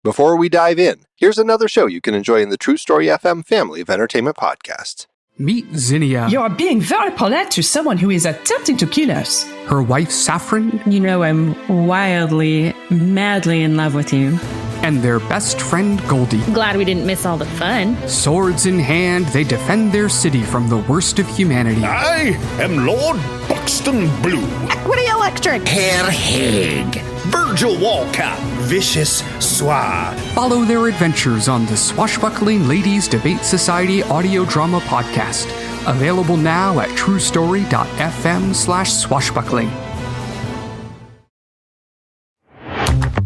Before we dive in, here's another show you can enjoy in the True Story FM family of entertainment podcasts. Meet Zinnia. You are being very polite to someone who is attempting to kill us. Her wife, Saffron. You know I'm wildly, madly in love with you. And their best friend, Goldie. Glad we didn't miss all the fun. Swords in hand, they defend their city from the worst of humanity. I am Lord Buxton Blue. Equity Electric. Herr Haig. Virgil Walcott. Vicious Suave. Follow their adventures on the Swashbuckling Ladies Debate Society audio drama podcast. Available now at truestory.fm/swashbuckling.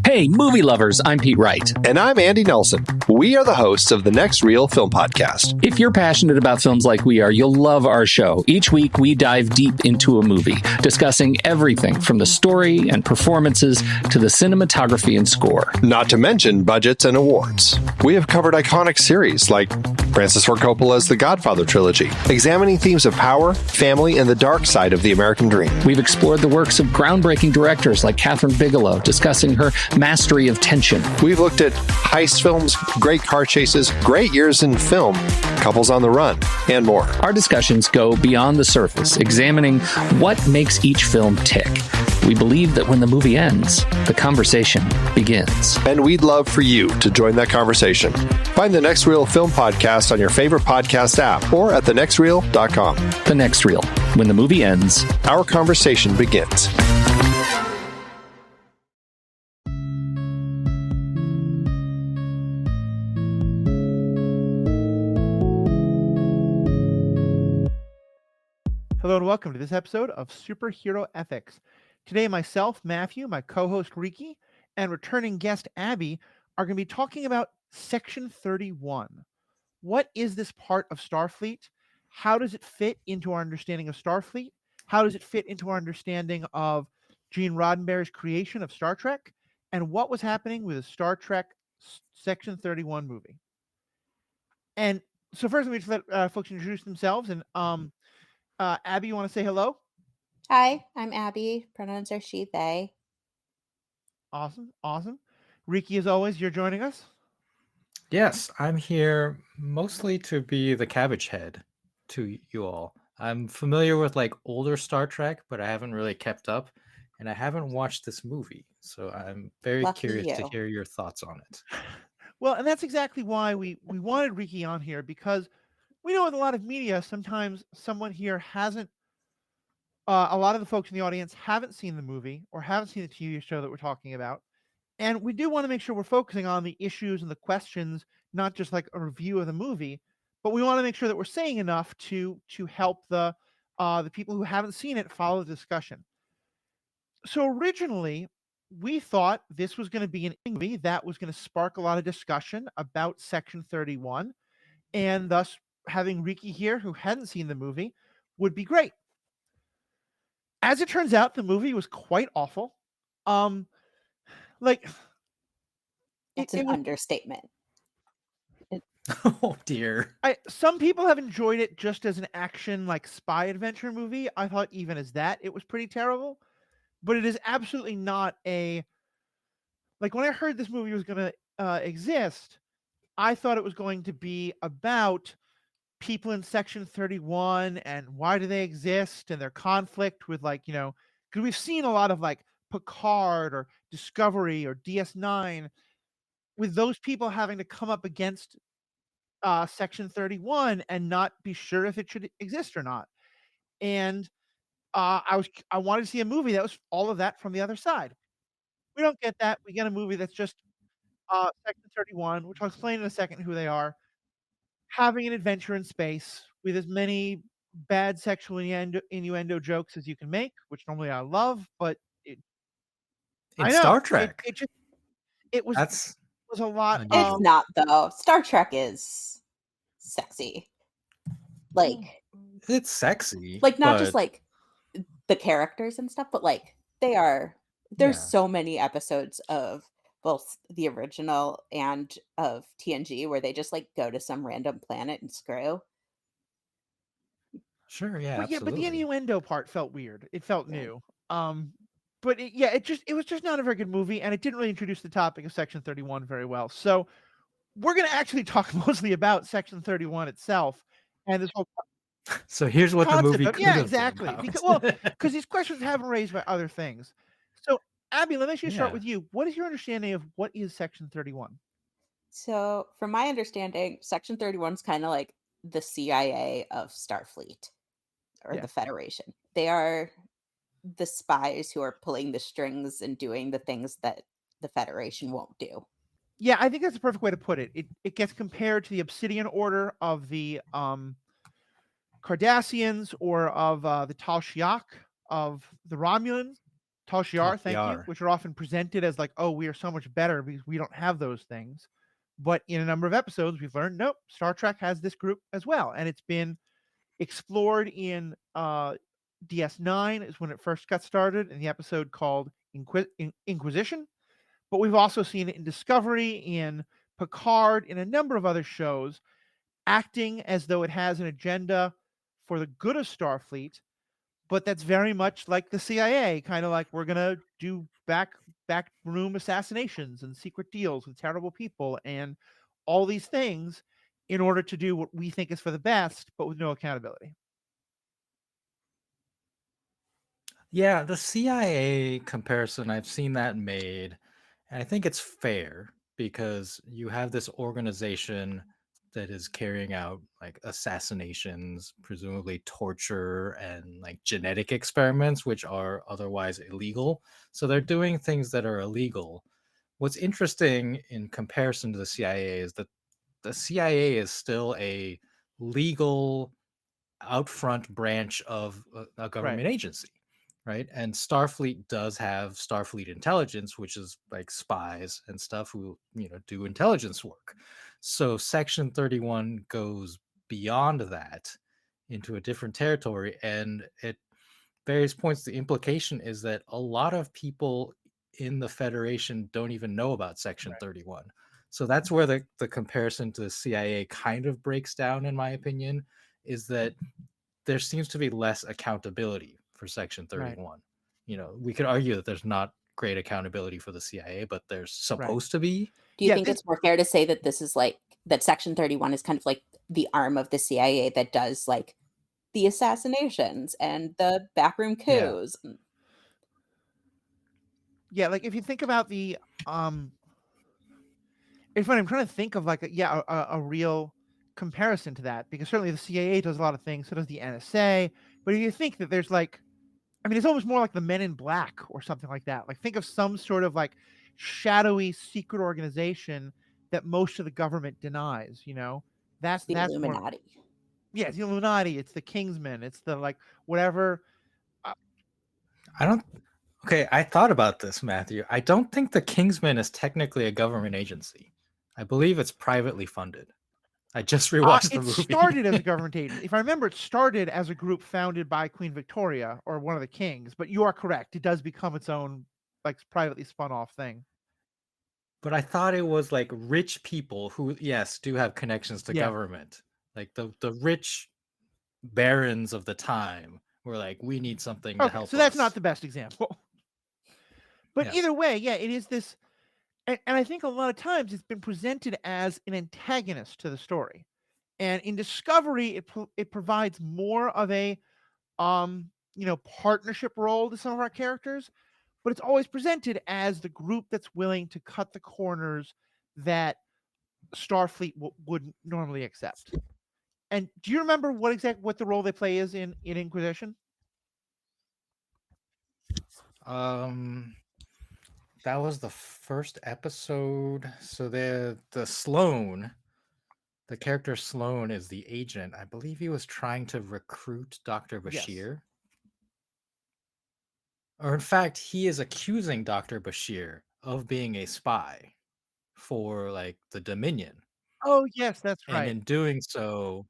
Hey, movie lovers, I'm Pete Wright. And I'm Andy Nelson. We are the hosts of the Next Reel Film Podcast. If you're passionate about films like we are, you'll love our show. Each week, we dive deep into a movie, discussing everything from the story and performances to the cinematography and score. Not to mention budgets and awards. We have covered iconic series like Francis Ford Coppola's The Godfather trilogy, examining themes of power, family, and the dark side of the American dream. We've explored the works of groundbreaking directors like Catherine Bigelow, discussing her mastery of tension. We've looked at heist films, great car chases, great years in film, couples on the run, and more. Our discussions go beyond the surface, examining what makes each film tick. We believe that when the movie ends, the conversation begins. And we'd love for you to join that conversation. Find the Next Reel Film Podcast on your favorite podcast app or at thenextreel.com. The Next Reel. When the movie ends, our conversation begins. Hello and welcome to this episode of Superhero Ethics. Today, myself, Matthew, my co-host Riki, and returning guest Abby are going to be talking about Section 31. What is this part of Starfleet? How does it fit into our understanding of Starfleet? How does it fit into our understanding of Gene Roddenberry's creation of Star Trek? And what was happening with the Star Trek Section 31 movie? And so first, let me just let folks introduce themselves. And Abby, you want to say hello? Hi, I'm Abby. Pronouns are she, they. Awesome. Riki, as always, you're joining us. Yes, I'm here mostly to be the cabbage head to you all. I'm familiar with like older Star Trek, but I haven't really kept up, and I haven't watched this movie, so I'm very curious to hear your thoughts on it. Well, and that's exactly why we wanted Riki on here, because we know with a lot of media, sometimes someone here hasn't, a lot of the folks in the audience haven't seen the movie or haven't seen the TV show that we're talking about. And we do want to make sure we're focusing on the issues and the questions, not just like a review of the movie, but we want to make sure that we're saying enough to help the people who haven't seen it follow the discussion. So originally, we thought this was going to be an movie that was going to spark a lot of discussion about Section 31, and thus having Riki here, who hadn't seen the movie, would be great. As it turns out, the movie was quite awful. It's an understatement. Oh dear. Some people have enjoyed it just as an action, like spy adventure movie. I thought even as that, it was pretty terrible. But it is absolutely not a... Like, when I heard this movie was going to exist, I thought it was going to be about people in Section 31 and why do they exist and their conflict with, like, because we've seen a lot of like Picard or Discovery or DS9 with those people having to come up against Section 31 and not be sure if it should exist or not. And I wanted to see a movie that was all of that from the other side. We don't get that. We get a movie that's just Section 31, which I'll explain in a second who they are, having an adventure in space with as many bad sexual innuendo jokes as you can make, which normally I love, but Star Trek. It was a lot. It's not, though. Star Trek is sexy. Like, it's sexy. Like, not just like the characters and stuff, but like there's so many episodes of both the original and of TNG where they just like go to some random planet and screw. Sure, yeah, but the innuendo part felt weird. It felt new. But but it was just not a very good movie, and it didn't really introduce the topic of Section 31 very well. So we're going to actually talk mostly about Section 31 itself and this whole So here's what the concept movie of could have exactly been because about. because these questions have been raised by other things. So Abby, let me actually start Yeah. with you. What is your understanding of what is Section 31? So, from my understanding, Section 31 is kind of like the CIA of Starfleet or Yeah. the Federation. They are the spies who are pulling the strings and doing the things that the Federation won't do. Yeah, I think that's a perfect way to put it. It gets compared to the Obsidian Order of the Cardassians or of the Tal Shiar of the Romulans. Tal Shiar, thank you, Shiar. which are often presented as like, oh, we are so much better because we don't have those things. But in a number of episodes, we've learned, nope, Star Trek has this group as well. And it's been explored in DS9 is when it first got started in the episode called Inquisition. But we've also seen it in Discovery, in Picard, in a number of other shows, acting as though it has an agenda for the good of Starfleet, but that's very much like the CIA, kind of like we're gonna do backroom assassinations and secret deals with terrible people and all these things in order to do what we think is for the best, but with no accountability. Yeah, the CIA comparison, I've seen that made, and I think it's fair because you have this organization that is carrying out like assassinations, presumably torture and like genetic experiments, which are otherwise illegal. So they're doing things that are illegal. What's interesting in comparison to the CIA is that the CIA is still a legal out front branch of a government Right. agency, right? And Starfleet does have Starfleet intelligence, which is like spies and stuff who, do intelligence work. So Section 31 goes beyond that into a different territory. And at various points, the implication is that a lot of people in the Federation don't even know about Section 31. So that's where the comparison to the CIA kind of breaks down, in my opinion, is that there seems to be less accountability for Section 31. We could argue that there's not great accountability for the CIA, but there's supposed to be. Do you think it's more fair to say that this is like that Section 31 is kind of like the arm of the CIA that does like the assassinations and the backroom coups? Yeah, like if you think about the it's funny, I'm trying to think of like a real comparison to that, because certainly the CIA does a lot of things, so does the NSA. But if you think that there's like, I mean, it's almost more like the Men in Black or something like that. Like think of some sort of like shadowy secret organization that most of the government denies, that's The more, Illuminati. yeah, it's the Illuminati, it's the Kingsmen, it's the like whatever. Okay, I thought about this, Matthew. I don't think the Kingsman is technically a government agency. I believe it's privately funded. I just rewatched the movie. It started as a government agency. If I remember, it started as a group founded by Queen Victoria or one of the kings. But you are correct; it does become its own, like, privately spun off thing. But I thought it was like rich people who, yes, do have connections to government. Like the rich barons of the time were like, we need something to help. So that's not the best example. But either way, it is this, and I think a lot of times it's been presented as an antagonist to the story. And in Discovery, it provides more of a partnership role to some of our characters, but it's always presented as the group that's willing to cut the corners that Starfleet would normally accept. And do you remember what the role they play is in Inquisition? That was the first episode. So the Sloan, the character Sloan, is the agent. I believe he was trying to recruit Dr. Bashir. Yes. Or in fact, he is accusing Dr. Bashir of being a spy for like the Dominion. Oh, yes, that's right. And in doing so,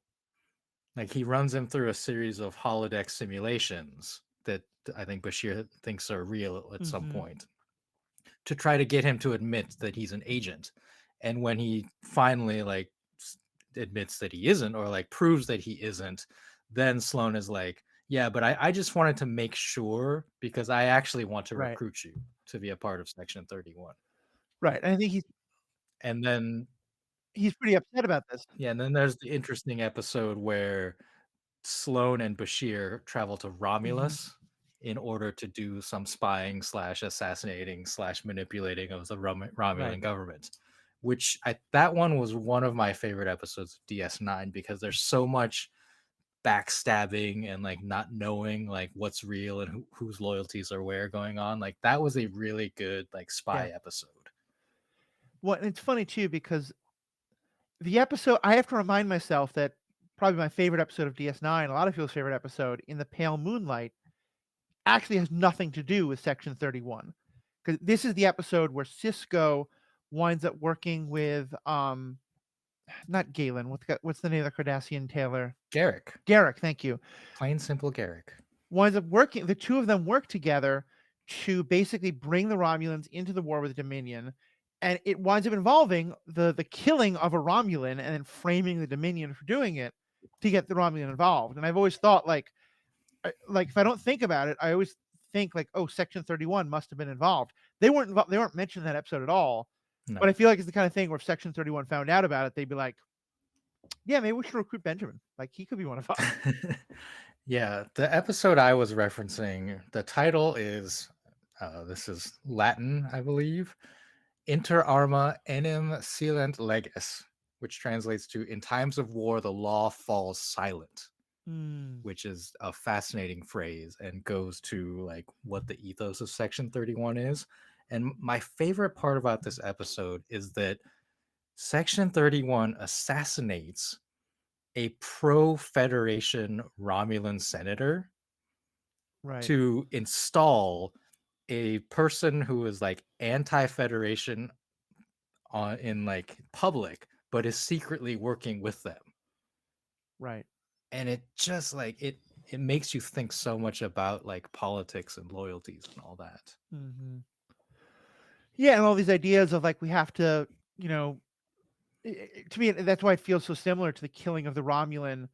like he runs him through a series of holodeck simulations that I think Bashir thinks are real at some point, to try to get him to admit that he's an agent. And when he finally like admits that he isn't, or like proves that he isn't, then Sloan is like, Yeah, but I just wanted to make sure because I actually want to Right. recruit you to be a part of Section 31. Right. And I think And then he's pretty upset about this. yeah, and then there's the interesting episode where Sloane and Bashir travel to Romulus in order to do some spying / assassinating / manipulating of the Romulan government, which that one was one of my favorite episodes of DS9 because there's so much backstabbing and like not knowing like what's real and whose loyalties are where going on. Like that was a really good like spy episode. Well, and it's funny too because the episode, I have to remind myself that probably my favorite episode of DS9, a lot of people's favorite episode, In the Pale Moonlight, actually has nothing to do with Section 31. Because this is the episode where Cisco winds up working with not Galen. What's the name of the Cardassian tailor? Garrick, thank you. Plain simple Garrick. Winds up working, the two of them work together to basically bring the Romulans into the war with the Dominion. And it winds up involving the killing of a Romulan and then framing the Dominion for doing it to get the Romulan involved. And I've always thought like if I don't think about it, I always think like, oh, Section 31 must have been involved. They weren't mentioned in that episode at all. No. But I feel like it's the kind of thing where if Section 31 found out about it, they'd be like, yeah, maybe we should recruit Benjamin. Like he could be one of us. Yeah, the episode I was referencing, the title is, this is Latin, I believe, Inter arma enim silent legis, which translates to in times of war, the law falls silent, which is a fascinating phrase and goes to like what the ethos of Section 31 is. And my favorite part about this episode is that Section 31 assassinates a pro-Federation Romulan senator to install a person who is like anti-Federation in like public, but is secretly working with them. Right. And it just like it makes you think so much about like politics and loyalties and all that. Mm-hmm. Yeah, and all these ideas of like we have to, to me that's why it feels so similar to the killing of the Romulan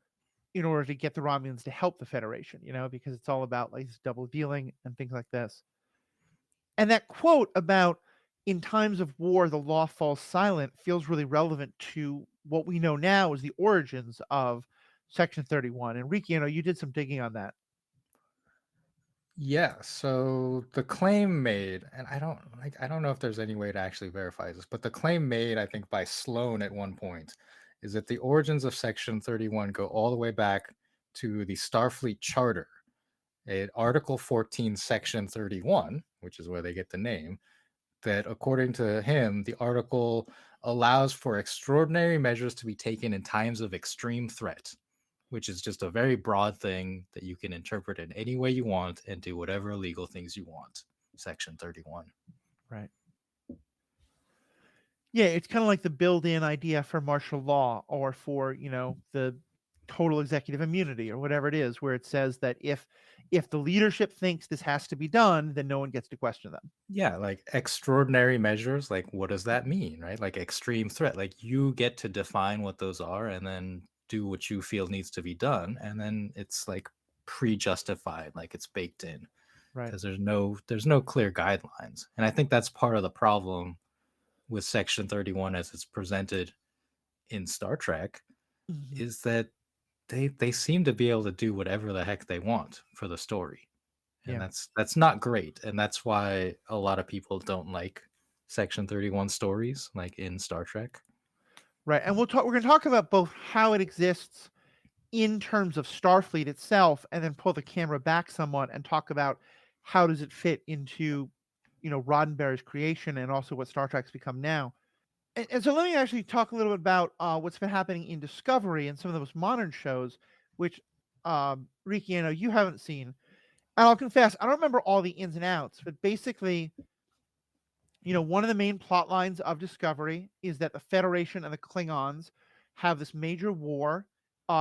in order to get the Romulans to help the Federation, because it's all about like double dealing and things like this. And that quote about in times of war, the law falls silent feels really relevant to what we know now as the origins of Section 31. And Riki, you did some digging on that. Yeah, so the claim made, and I don't know if there's any way to actually verify this, but the claim made, I think, by Sloane at one point is that the origins of Section 31 go all the way back to the Starfleet Charter, Article 14, Section 31, which is where they get the name, that according to him, the article allows for extraordinary measures to be taken in times of extreme threat, which is just a very broad thing that you can interpret in any way you want and do whatever illegal things you want. Section 31. Right. Yeah, it's kind of like the built-in idea for martial law or for, the total executive immunity or whatever it is, where it says that if the leadership thinks this has to be done, then no one gets to question them. Yeah, like extraordinary measures, like what does that mean, right? Like extreme threat, like you get to define what those are and then do what you feel needs to be done, and then it's like pre-justified, like it's baked in, right? Because there's no clear guidelines, and I think that's part of the problem with Section 31 as it's presented in Star Trek, is that they seem to be able to do whatever the heck they want for the story, and that's not great, and that's why a lot of people don't like Section 31 stories, like in Star Trek. Right, and we're going to talk about both how it exists in terms of Starfleet itself, and then pull the camera back somewhat and talk about how does it fit into, Roddenberry's creation and also what Star Trek's become now. And so let me actually talk a little bit about what's been happening in Discovery and some of the most modern shows, which, Riki, you haven't seen. And I'll confess, I don't remember all the ins and outs, but basically, one of the main plot lines of Discovery is that the Federation and the Klingons have this major war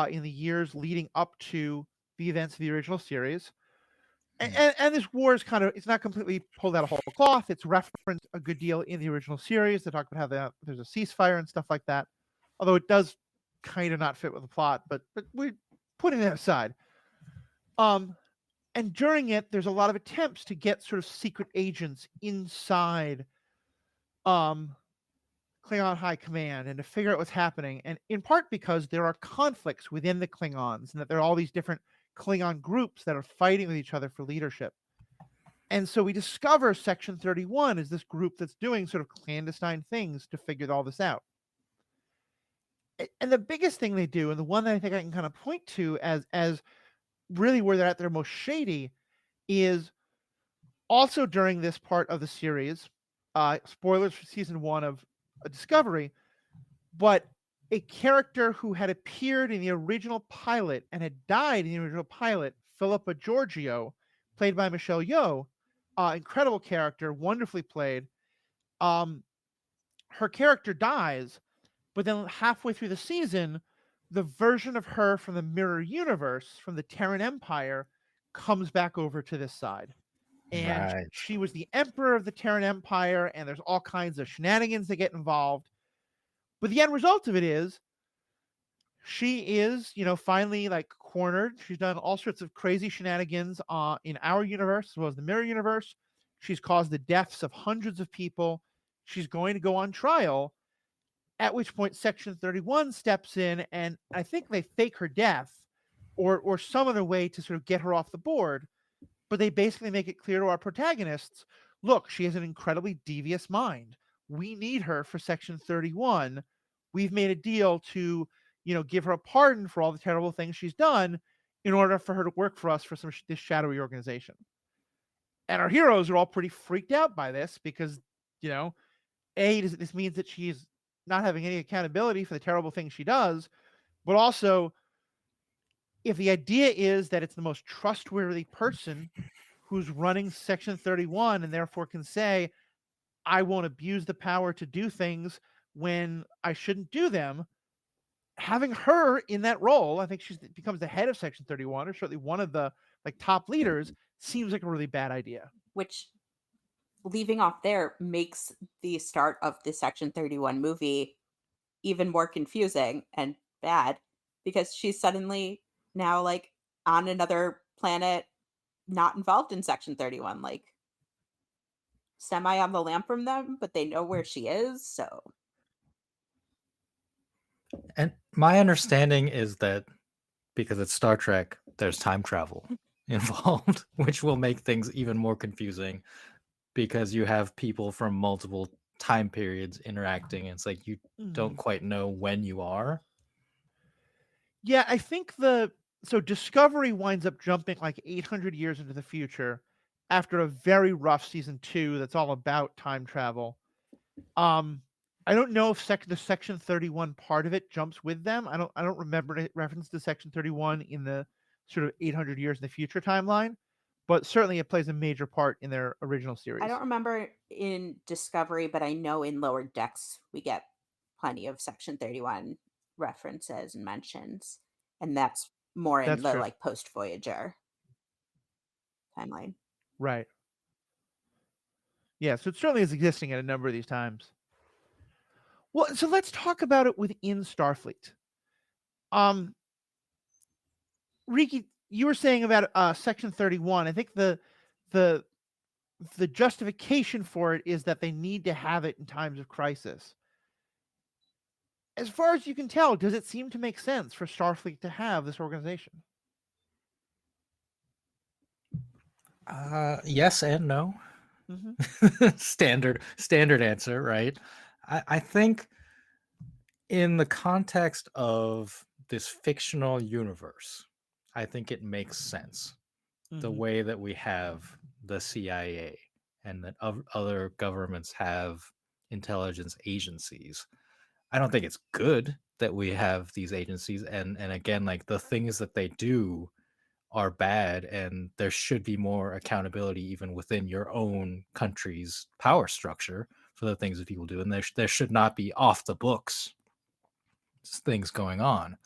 in the years leading up to the events of the original series. And this war is it's not completely pulled out of whole cloth. It's referenced a good deal in the original series. They talk about how there's a ceasefire and stuff like that. Although it does kind of not fit with the plot, but we're putting that aside. And during it, there's a lot of attempts to get sort of secret agents inside um, Klingon High Command and to figure out what's happening. And in part because there are conflicts within the Klingons and that there are all these different Klingon groups that are fighting with each other for leadership. And so we discover Section 31 is this group that's doing sort of clandestine things to figure all this out. And the biggest thing they do, and the one that I think I can kind of point to as really where they're at their most shady, is also during this part of the series, spoilers for season 1 of Discovery, but a character who had appeared in the original pilot and had died in the original pilot, Philippa Georgiou, played by Michelle Yeoh, incredible character, wonderfully played. Her character dies, but then halfway through the season, the version of her from the mirror universe, from the Terran Empire, comes back over to this side. And Right. she was the emperor of the Terran Empire, and there's all kinds of shenanigans that get involved. But the end result of it is she is, finally like cornered. She's done all sorts of crazy shenanigans in our universe as well as the mirror universe. She's caused the deaths of hundreds of people. She's going to go on trial, at which point Section 31 steps in, and I think they fake her death or some other way to sort of get her off the board. But they basically make it clear to our protagonists, look, she has an incredibly devious mind. We need her for Section 31. We've made a deal to, give her a pardon for all the terrible things she's done in order for her to work for us for this shadowy organization. And our heroes are all pretty freaked out by this because, this means that she's not having any accountability for the terrible things she does, but also if the idea is that it's the most trustworthy person who's running Section 31 and therefore can say, I won't abuse the power to do things when I shouldn't do them, having her in that role, I think she becomes the head of Section 31 or certainly one of the top leaders, seems like a really bad idea. Which, leaving off there, makes the start of the Section 31 movie even more confusing and bad because she's suddenly now on another planet not involved in Section 31, semi on the lam from them, but they know where she is. So, And my understanding is that because it's Star Trek, there's time travel involved, which will make things even more confusing because you have people from multiple time periods interacting. And it's like you don't quite know when you are. Yeah, I think so Discovery winds up jumping 800 years into the future after a very rough season 2 that's all about time travel. I don't know if the Section 31 part of it jumps with them. I don't remember a reference to Section 31 in the sort of 800 years in the future timeline, but certainly it plays a major part in their original series. I don't remember in Discovery, but I know in Lower Decks we get plenty of Section 31 references and mentions, and that's more in the post Voyager timeline. Right. Yeah, so it certainly is existing at a number of these times. Well, so let's talk about it within Starfleet. Riki, you were saying about Section 31. I think the justification for it is that they need to have it in times of crisis. As far as you can tell, does it seem to make sense for Starfleet to have this organization? Yes and no. Standard answer, right? I think in the context of this fictional universe, I think it makes sense. The way that we have the CIA and that other governments have intelligence agencies. I don't think it's good that we have these agencies and again, the things that they do are bad and there should be more accountability even within your own country's power structure for the things that people do, and there should not be off the books things going on.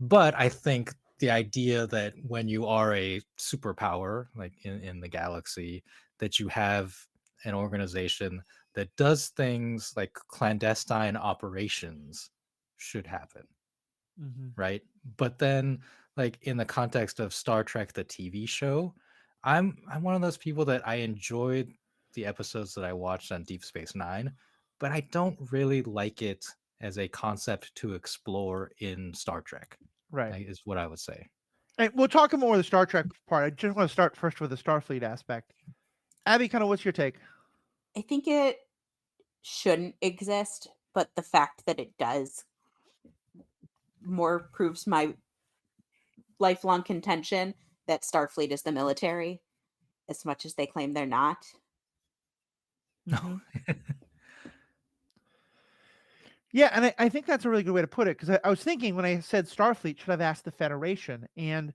But I think the idea that when you are a superpower in the galaxy, that you have an organization that does things like clandestine operations should happen. right? But then, like in the context of Star Trek, the TV show, I'm one of those people that I enjoyed the episodes that I watched on Deep Space Nine, but I don't really like it as a concept to explore in Star Trek. Right. Is what I would say. And we'll talk more of the Star Trek part. I just want to start first with the Starfleet aspect. Abby, kind of what's your take? I think it shouldn't exist, but the fact that it does more proves my lifelong contention that Starfleet is the military, as much as they claim they're not. No. Yeah, and I think that's a really good way to put it, because I was thinking when I said Starfleet, should have asked the Federation, and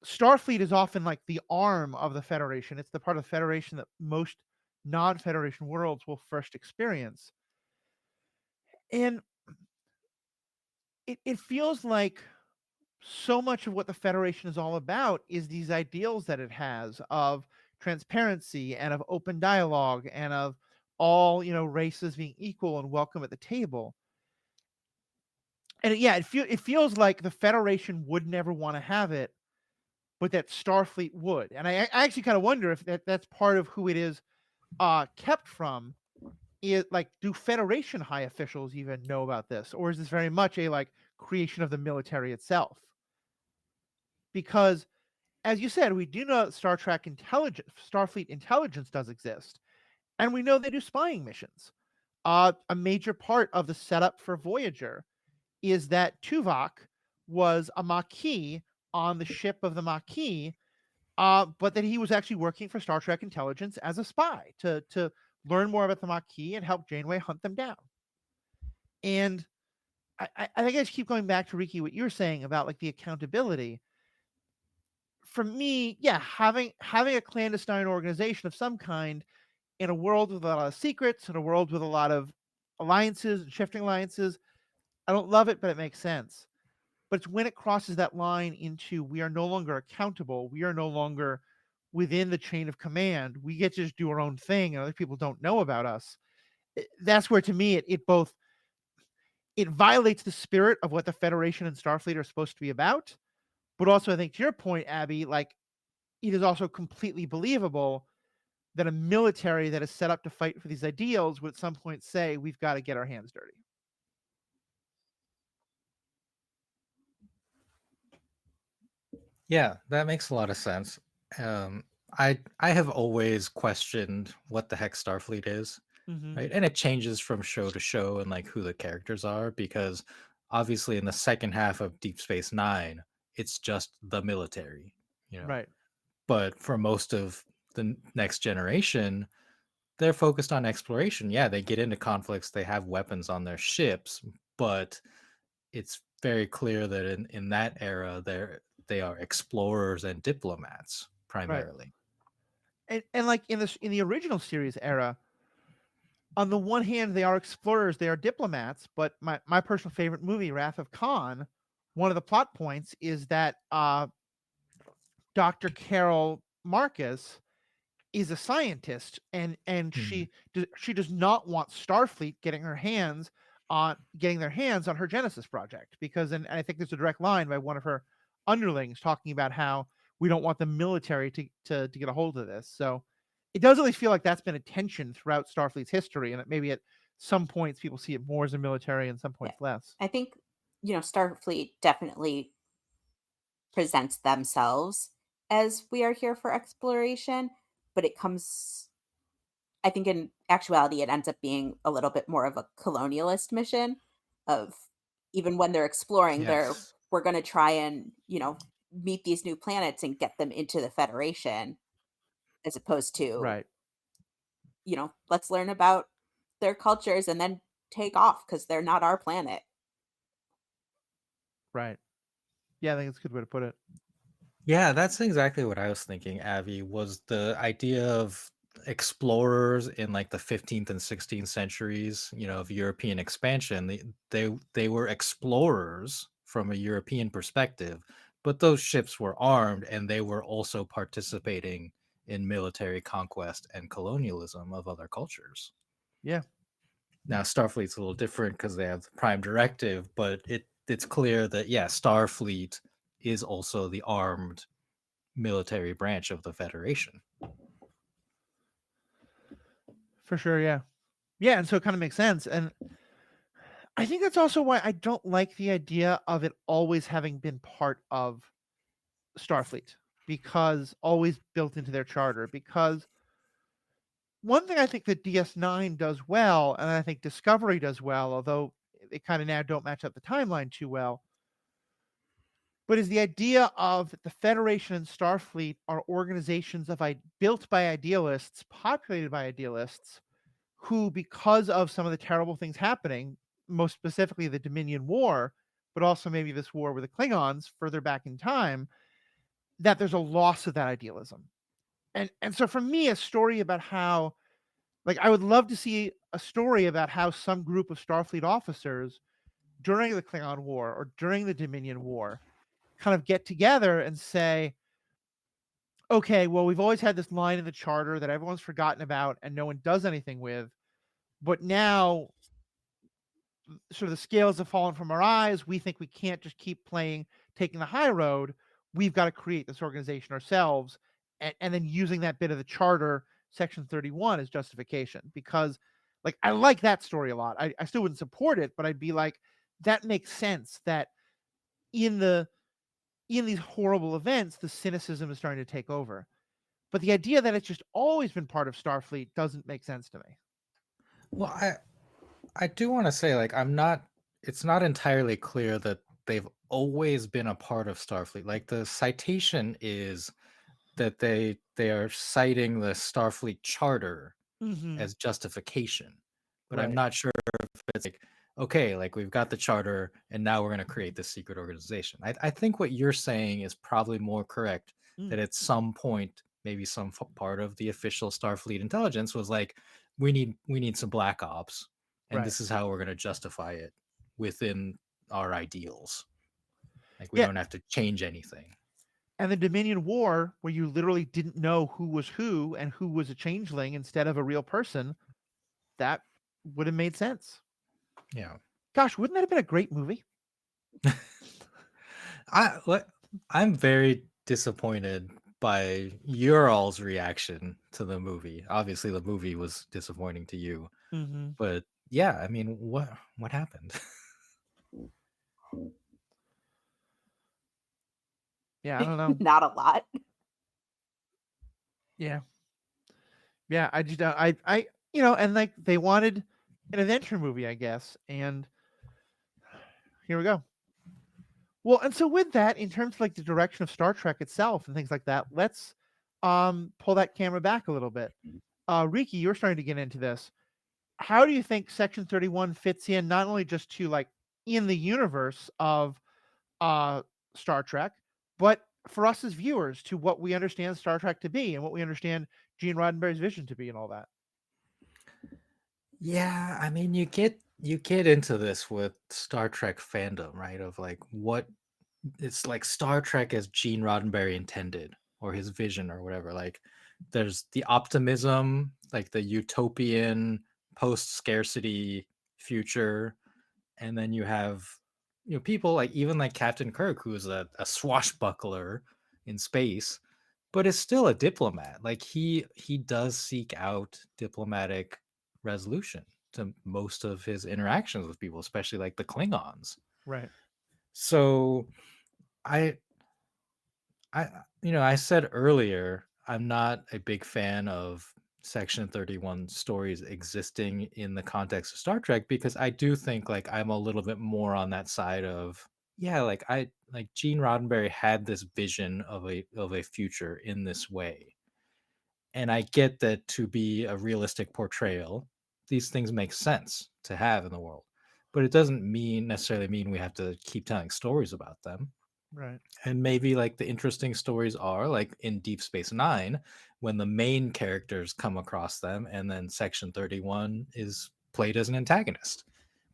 Starfleet is often like the arm of the Federation. It's the part of the Federation that most non-Federation worlds will first experience. And it feels like so much of what the Federation is all about is these ideals that it has of transparency and of open dialogue and of all, races being equal and welcome at the table. And it feels like the Federation would never want to have it, but that Starfleet would. And I actually kind of wonder if that's part of who it is kept from. Is like, do Federation high officials even know about this, or is this very much a like creation of the military itself? Because, as you said, we do know that Starfleet intelligence does exist, and we know they do spying missions. A major part of the setup for Voyager is that Tuvok was a Maquis on the ship of the Maquis, but that he was actually working for Star Trek intelligence as a spy to learn more about the Maquis and help Janeway hunt them down. And I think I just keep going back to Riki, what you were saying about like the accountability. For me, having a clandestine organization of some kind in a world with a lot of secrets, in a world with a lot of alliances and shifting alliances, I don't love it, but it makes sense. But it's when it crosses that line into we are no longer accountable, we are no longer within the chain of command, we get to just do our own thing and other people don't know about us. That's where, to me, it violates the spirit of what the Federation and Starfleet are supposed to be about. But also, I think to your point, Abby, like, it is also completely believable that a military that is set up to fight for these ideals would at some point say, we've got to get our hands dirty. Yeah, that makes a lot of sense. I have always questioned what the heck Starfleet is, right? And it changes from show to show and like who the characters are, because obviously in the second half of Deep Space Nine, it's just the military, Right. But for most of the next generation, they're focused on exploration. Yeah, they get into conflicts, they have weapons on their ships, but it's very clear that in that era they are explorers and diplomats primarily. Right. And like in the original series era, on the one hand, they are explorers, they are diplomats, but my personal favorite movie, Wrath of Khan, one of the plot points is that Dr. Carol Marcus is a scientist, and she does not want Starfleet getting their hands on her Genesis project, because, and I think there's a direct line by one of her underlings talking about how we don't want the military to get a hold of this. So it does at least feel like that's been a tension throughout Starfleet's history, and that maybe at some points people see it more as a military and some points less. I think, Starfleet definitely presents themselves as we are here for exploration, but it comes, I think in actuality, it ends up being a little bit more of a colonialist mission of, even when they're exploring, we're going to try and, meet these new planets and get them into the Federation, as opposed to, Right. Let's learn about their cultures and then take off because they're not our planet. Right. Yeah, I think it's a good way to put it. Yeah, that's exactly what I was thinking, Avi, was the idea of explorers in like the 15th and 16th centuries, of European expansion. They were explorers from a European perspective, but those ships were armed and they were also participating in military conquest and colonialism of other cultures. Yeah. Now Starfleet's a little different because they have the Prime Directive, but it's clear that Starfleet is also the armed military branch of the Federation. For sure, yeah. Yeah, and so it kind of makes sense. And I think that's also why I don't like the idea of it always having been part of Starfleet, because always built into their charter. Because one thing I think that DS9 does well, and I think Discovery does well, although they kind of now don't match up the timeline too well, but is the idea of the Federation and Starfleet are organizations built by idealists, populated by idealists, who, because of some of the terrible things happening, most specifically the Dominion War, but also maybe this war with the Klingons further back in time, that there's a loss of that idealism. And so for me, a story about how, like, I would love to see a story about how some group of Starfleet officers during the Klingon War or during the Dominion War kind of get together and say, okay, well, we've always had this line in the charter that everyone's forgotten about and no one does anything with, but now sort of the scales have fallen from our eyes. We think we can't just keep taking the high road. We've got to create this organization ourselves, and then using that bit of the charter, Section 31, as justification. Because, like, I like that story a lot. I still wouldn't support it, but I'd be like, that makes sense that in these horrible events, the cynicism is starting to take over. But the idea that it's just always been part of Starfleet doesn't make sense to me. Well, I do want to say, like, it's not entirely clear that they've always been a part of Starfleet. Like, the citation is that they are citing the Starfleet charter as justification. But I'm not sure if it's like, okay, like, we've got the charter and now we're going to create this secret organization. I think what you're saying is probably more correct, that at some point, maybe some part of the official Starfleet intelligence was like, we need some black ops, and this is how we're going to justify it within our ideals. Like, we don't have to change anything. And the Dominion War, where you literally didn't know who was who and who was a changeling instead of a real person, that would have made sense. Yeah. Gosh, wouldn't that have been a great movie? I'm very disappointed by your all's reaction to the movie. Obviously, the movie was disappointing to you, but yeah, I mean, what happened? Yeah, I don't know. Not a lot. Yeah. I just I and like, they wanted an adventure movie, I guess, and here we go. Well, and so with that, in terms of like the direction of Star Trek itself and things like that, let's pull that camera back a little bit. Riki, you're starting to get into this. How do you think Section 31 fits in, not only just to, like, in the universe of Star Trek, but for us as viewers, to what we understand Star Trek to be and what we understand Gene Roddenberry's vision to be and all that? Yeah, I mean, you get into this with Star Trek fandom, right? Of like, what it's like Star Trek as Gene Roddenberry intended, or his vision, or whatever. Like, there's the optimism, like the utopian post-scarcity future, and then you have people like, even like Captain Kirk, who is a swashbuckler in space, but is still a diplomat. Like, he does seek out diplomatic resolution to most of his interactions with people, especially like the Klingons. Right. So I said earlier, I'm not a big fan of Section 31 stories existing in the context of Star Trek, because I do think, like, I'm a little bit more on that side of, like, Gene Roddenberry had this vision of a future in this way. And I get that to be a realistic portrayal, these things make sense to have in the world, but it doesn't necessarily mean we have to keep telling stories about them. Right. And maybe, like, the interesting stories are like in Deep Space Nine, when the main characters come across them, and then Section 31 is played as an antagonist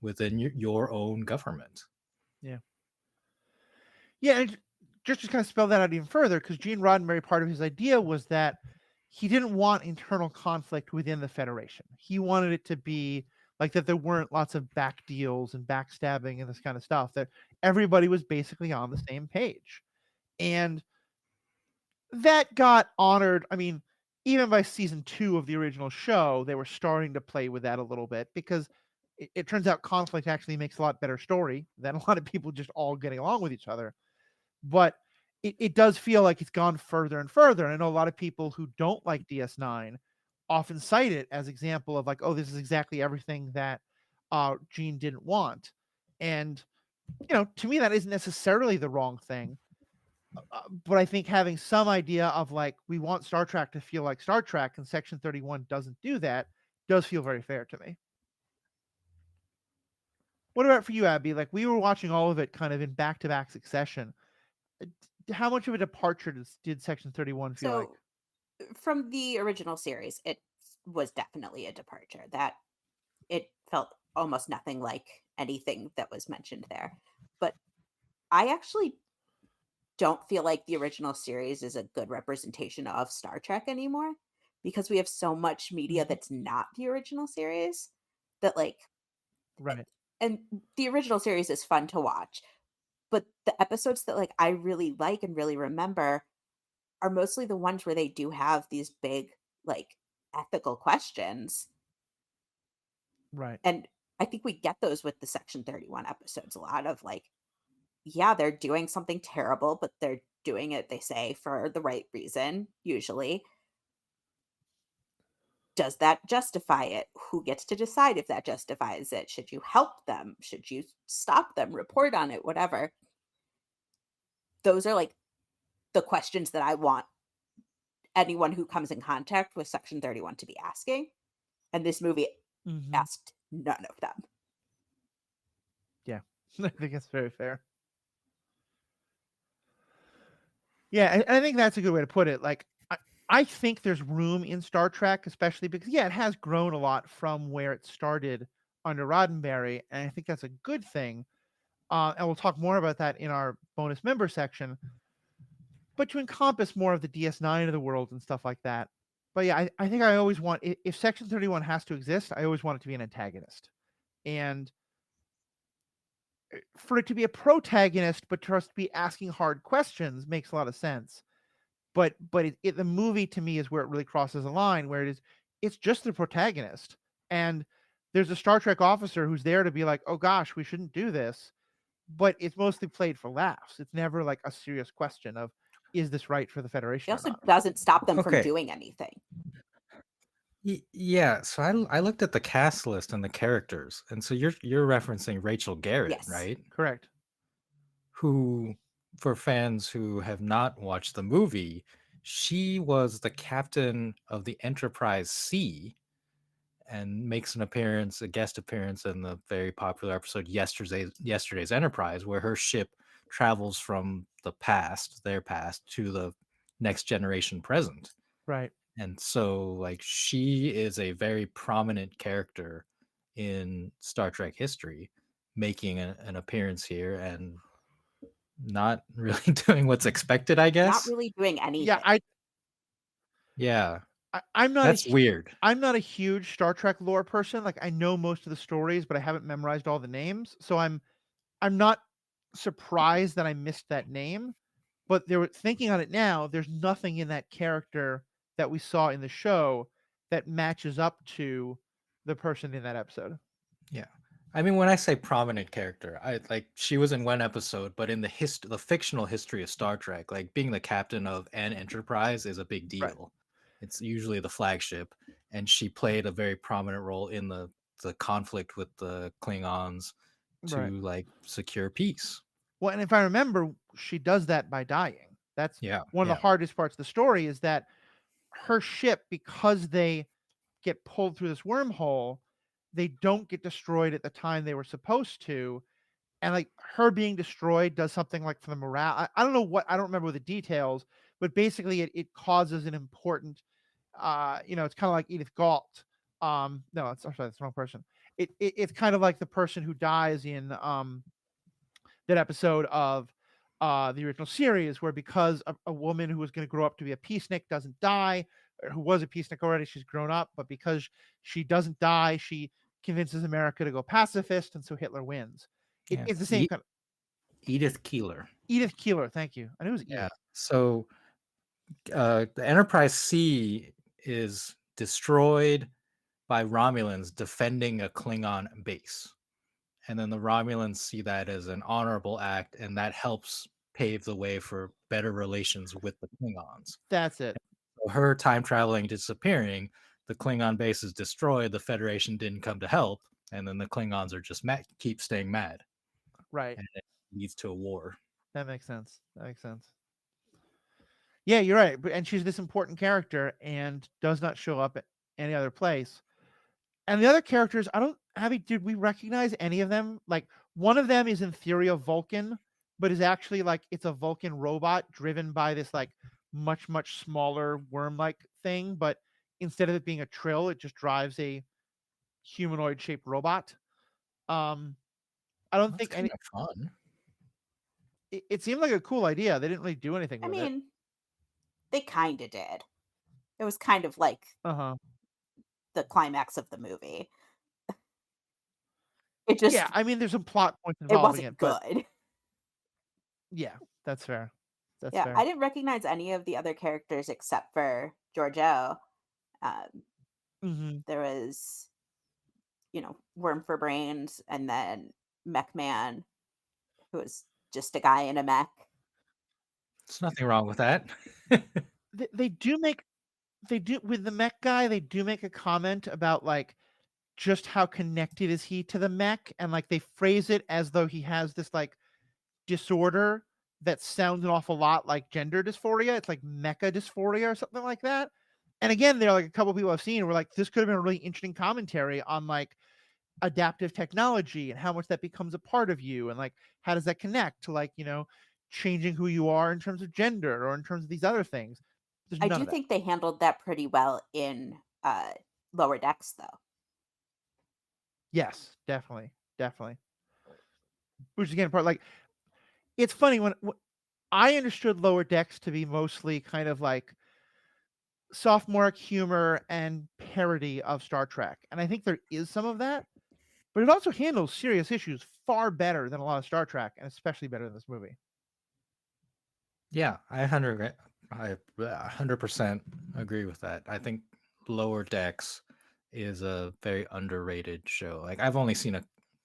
within your own government. Yeah. And just to kind of spell that out even further, because Gene Roddenberry, part of his idea was that he didn't want internal conflict within the Federation. He wanted it to be like that there weren't lots of back deals and backstabbing and this kind of stuff, that everybody was basically on the same page. And that got honored. I mean, even by season 2 of the original show, they were starting to play with that a little bit, because it turns out conflict actually makes a lot better story than a lot of people just all getting along with each other. But it does feel like it's gone further and further. And I know a lot of people who don't like DS9 often cite it as example of like, oh, this is exactly everything that Gene didn't want. And, to me, that isn't necessarily the wrong thing. But I think having some idea of like, we want Star Trek to feel like Star Trek, and Section 31 doesn't do that, does feel very fair to me. What about for you, Abby? Like, we were watching all of it kind of in back-to-back succession. How much of a departure did Section 31 feel like? So, from the original series, it was definitely a departure. That it felt almost nothing like anything that was mentioned there. But I actually don't feel like the original series is a good representation of Star Trek anymore, because we have so much media that's not the original series that, like, Right. and the original series is fun to watch, but the episodes that like I really like and really remember are mostly the ones where they do have these big, like, ethical questions. Right. And I think we get those with the Section 31 episodes. A lot of like, yeah, they're doing something terrible, but they're doing it, they say, for the right reason, usually. Does that justify it? Who gets to decide if that justifies it? Should you help them? Should you stop them? Report on it? Whatever. Those are like the questions that I want anyone who comes in contact with Section 31 to be asking. And this movie asked none of them. Yeah, I think that's very fair. Yeah, I think that's a good way to put it. Like, I think there's room in Star Trek, especially because, yeah, it has grown a lot from where it started under Roddenberry, and I think that's a good thing. And we'll talk more about that in our bonus member section. But to encompass more of the DS9 of the world and stuff like that. But yeah, I think I always want, if Section 31 has to exist, I always want it to be an antagonist. And for it to be a protagonist, but for us to be asking hard questions makes a lot of sense. But the movie to me is where it really crosses a line, where it's just the protagonist, and there's a Star Trek officer who's there to be like, oh gosh, we shouldn't do this, but it's mostly played for laughs. It's never like a serious question of, is this right for the It Federation or also not? doesn't stop them from Okay. doing anything. Yeah, so I looked at the cast list and the characters, and so you're referencing Rachel Garrett, Yes. right? Correct. Who, for fans who have not watched the movie, she was the captain of the Enterprise C, and makes a guest appearance in the very popular episode Yesterday's Enterprise, where her ship travels from the past, their past, to the next generation present. Right. And so, like, she is a very prominent character in Star Trek history, making an appearance here and not really doing what's expected, I Not guess. really doing anything. Yeah, Yeah, I'm not that's weird. I'm not a huge Star Trek lore person. Like, I know most of the stories, but I haven't memorized all the names. So I'm not surprised that I missed that name. But thinking on it now, there's nothing in that character that we saw in the show that matches up to the person in that episode. Yeah. I mean, when I say prominent character, I like she was in one episode, but in the fictional history of Star Trek, like being the captain of an Enterprise is a big deal. Right. It's usually the flagship, and she played a very prominent role in the conflict with the Klingons to Right. like secure peace. Well, and if I remember, she does that by dying. That's one of the hardest parts of the story, is that her ship, because they get pulled through this wormhole, they don't get destroyed at the time they were supposed to. And like, her being destroyed does something like for the morale. I don't know I don't remember the details, but basically it causes an important, it's kind of like Edith Galt. No, sorry, that's the wrong person. It's kind of like the person who dies in that episode of the original series, where because a woman who was going to grow up to be a peacenik doesn't die, or who was a peacenik already, she's grown up, but because she doesn't die, she convinces America to go pacifist, and so Hitler wins. It's the same kind of Edith Keeler. Edith Keeler. Thank you. I knew it was Edith. Yeah. So the Enterprise C is destroyed by Romulans defending a Klingon base. And then the Romulans see that as an honorable act, and that helps pave the way for better relations with the Klingons. That's it. So her time traveling, disappearing, the Klingon base is destroyed, the Federation didn't come to help, and then the Klingons are just keep staying mad. Right. And it leads to a war. That makes sense. Yeah, you're right. And she's this important character and does not show up at any other place. And the other characters, Abby, did we recognize any of them? Like, one of them is in theory a Vulcan, but is actually like, it's a Vulcan robot driven by this like much, much smaller worm-like thing. But instead of it being a Trill, it just drives a humanoid shaped robot. I don't think any fun. It seemed like a cool idea. They didn't really do anything with it. They kind of did. It was kind of like the climax of the movie. It just there's some plot points involving it wasn't good. Yeah, that's fair. That's fair. fair. I didn't recognize any of the other characters except for Georgiou. There was, Worm for Brains, and then Mech Man, who was just a guy in a mech. There's nothing wrong with that. They do with the mech guy, they do make a comment about like just how connected is he to the mech, and like they phrase it as though he has this like disorder that sounds an awful lot like gender dysphoria. It's like mecha dysphoria or something like that. And again, there are like a couple people I've seen who were like, this could have been a really interesting commentary on like adaptive technology and how much that becomes a part of you, and like how does that connect to like, changing who you are in terms of gender or in terms of these other things. I do think they handled that pretty well in Lower Decks, though. Yes, definitely. Which again, part like, it's funny when I understood Lower Decks to be mostly kind of like sophomoric humor and parody of Star Trek, and I think there is some of that, but it also handles serious issues far better than a lot of Star Trek, and especially better than this movie. Yeah, I 100% agree with that. I think Lower Decks is a very underrated show. Like, I've only seen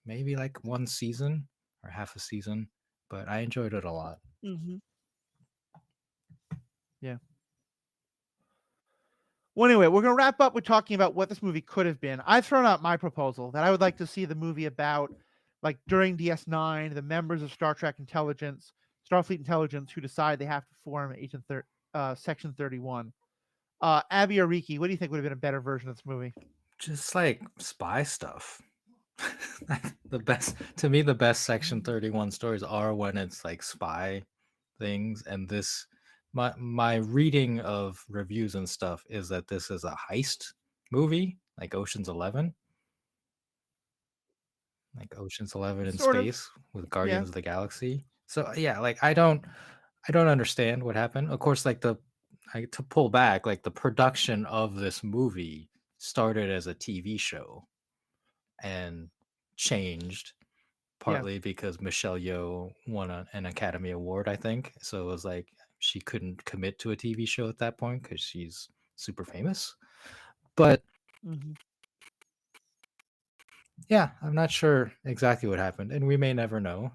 maybe like one season or half a season, but I enjoyed it a lot. Yeah. Well, anyway, we're going to wrap up with talking about what this movie could have been. I've thrown out my proposal that I would like to see the movie about, like, during DS9, the members of Starfleet Intelligence who decide they have to form Section 31. Abby or Riki, what do you think would have been a better version of this movie? Just like spy stuff. The best Section 31 stories are when it's like spy things, and this my reading of reviews and stuff is that this is a heist movie, like Ocean's 11. Like Ocean's 11 in space with Guardians of the Galaxy. So yeah, like I don't understand what happened. Of course, like to pull back, like the production of this movie started as a TV show and changed partly because Michelle Yeoh won an Academy Award, I think. So it was like she couldn't commit to a TV show at that point because she's super famous. But yeah, I'm not sure exactly what happened, and we may never know.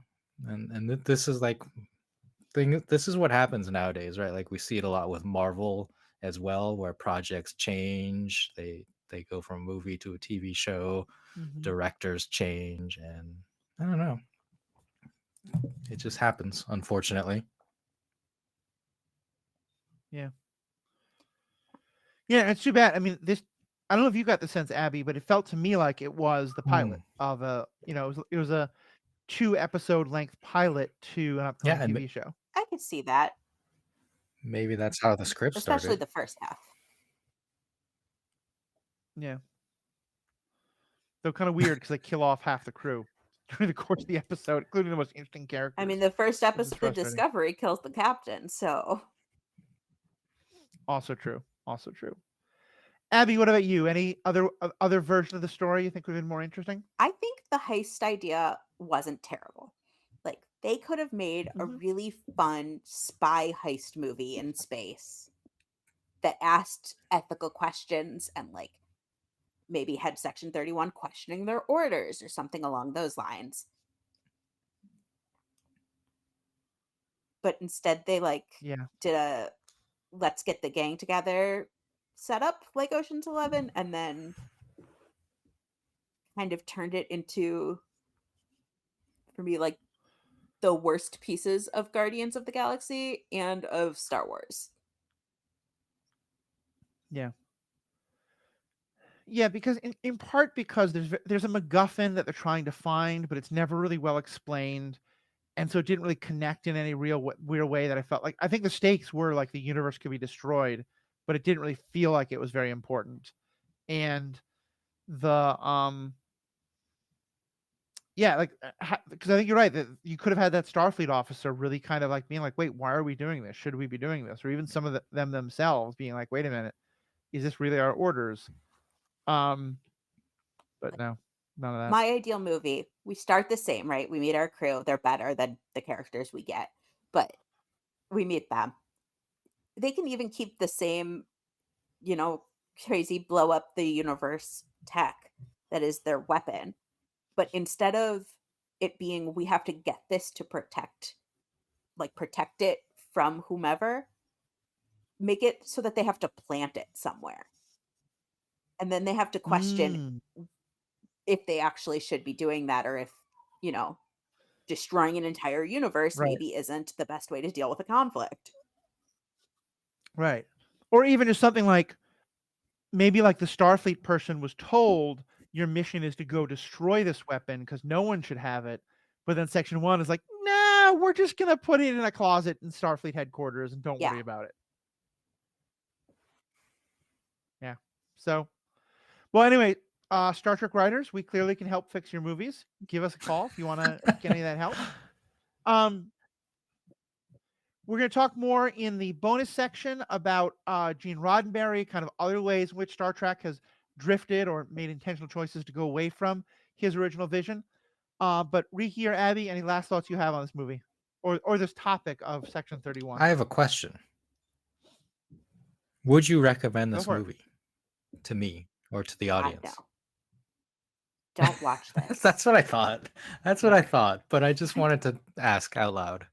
And this is like this is what happens nowadays, right? Like we see it a lot with Marvel as well, where projects change. They go from a movie to a TV show. Directors change, and I don't know. It just happens, unfortunately. Yeah, it's too bad. I mean, I don't know if you got the sense, Abby, but it felt to me like it was the pilot of a, it was a 2-episode length pilot to an upcoming TV show. I could see that. Maybe that's how the script started. Especially the first half. Yeah. They're kind of weird because they kill off half the crew during the course of the episode, including the most interesting characters. I mean, the first episode of Discovery kills the captain, so. Also true. Abby, what about you? Any other version of the story you think would have been more interesting? I think the heist idea wasn't terrible. Like, they could have made a Mhm. really fun spy heist movie in space that asked ethical questions and, like, maybe had Section 31 questioning their orders or something along those lines. But instead, they, like, Yeah. did a let's get the gang together setup like Ocean's 11 and then kind of turned it into, for me, like, the worst pieces of Guardians of the Galaxy and of Star Wars. Yeah. Yeah, because in part because there's a MacGuffin that they're trying to find, but it's never really well explained, and so it didn't really connect in any real weird way that I felt like. I think the stakes were like the universe could be destroyed, but it didn't really feel like it was very important. And the yeah, like because I think you're right that you could have had that Starfleet officer really kind of like being like, wait, why are we doing this? Should we be doing this? Or even some of them themselves being like, wait a minute, is this really our orders? But no, none of that. My ideal movie, we start the same, right? We meet our crew. They're better than the characters we get, but we meet them. They can even keep the same, crazy blow up the universe tech that is their weapon. But instead of it being, we have to get this to protect it from whomever, make it so that they have to plant it somewhere. And then they have to question if they actually should be doing that, or if, you know, destroying an entire universe Right. maybe isn't the best way to deal with a conflict. Right. Or even just something like maybe like the Starfleet person was told your mission is to go destroy this weapon because no one should have it. But then Section 1 is like, nah, we're just going to put it in a closet in Starfleet headquarters and don't worry Yeah. about it. Yeah. So, well, anyway, Star Trek writers, we clearly can help fix your movies. Give us a call if you want to get any of that help. We're going to talk more in the bonus section about Gene Roddenberry, kind of other ways in which Star Trek has drifted or made intentional choices to go away from his original vision. But Riki or Abby, any last thoughts you have on this movie or this topic of Section 31? I have a question. Would you recommend Go this for it. movie to me or to the God, audience? no. Don't watch this. That's what I thought. That's what I thought. But I just wanted to ask out loud.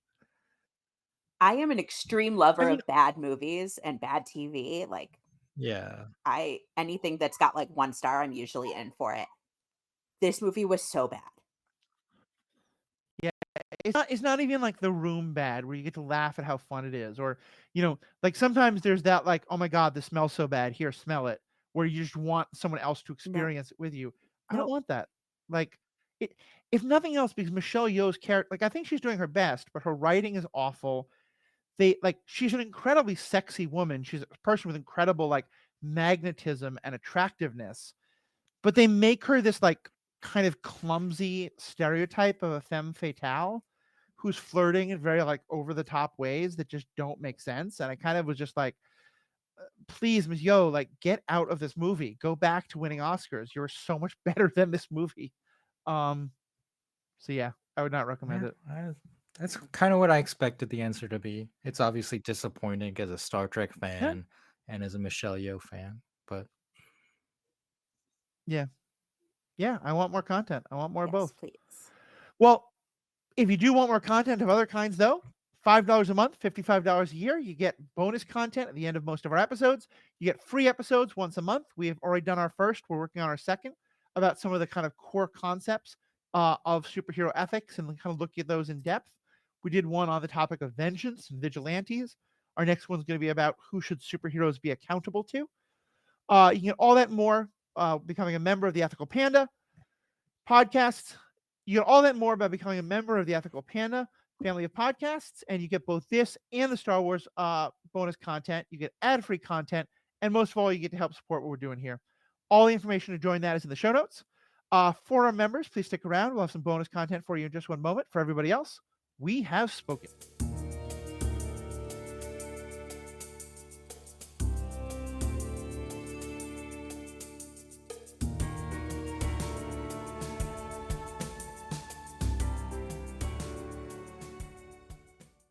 I am an extreme lover I mean- of bad movies and bad TV. Like, Yeah. anything that's got like 1 star, I'm usually in for it. This movie was so bad. It's not even like The Room bad where you get to laugh at how fun it is, or like sometimes there's that like, oh my god, this smells so bad, here, smell it, where you just want someone else to experience it with you. I don't Nope. want that. Like it, if nothing else, because Michelle Yeoh's character, like I think she's doing her best, but her writing is awful. She's an incredibly sexy woman. She's a person with incredible like magnetism and attractiveness, but they make her this like kind of clumsy stereotype of a femme fatale who's flirting in very like over the top ways that just don't make sense. And I kind of was just like, please, Ms. Yeoh, like get out of this movie. Go back to winning Oscars. You're so much better than this movie. So yeah, I would not recommend it. That's kind of what I expected the answer to be. It's obviously disappointing as a Star Trek fan and as a Michelle Yeoh fan, but yeah, I want more content. I want more of Yes, both. please. Well, if you do want more content of other kinds, though, $5 a month, $55 a year, you get bonus content at the end of most of our episodes. You get free episodes once a month. We have already done our first. We're working on our second about some of the kind of core concepts of superhero ethics and kind of look at those in depth. We did one on the topic of vengeance and vigilantes. Our next one's going to be about who should superheroes be accountable to. You can get all that and more becoming a member of the Ethical Panda podcast. You get all that and more by becoming a member of the Ethical Panda family of podcasts, and you get both this and the Star Wars bonus content. You get ad-free content, and most of all, you get to help support what we're doing here. All the information to join that is in the show notes. For our members, please stick around. We'll have some bonus content for you in just one moment. For everybody else, we have spoken.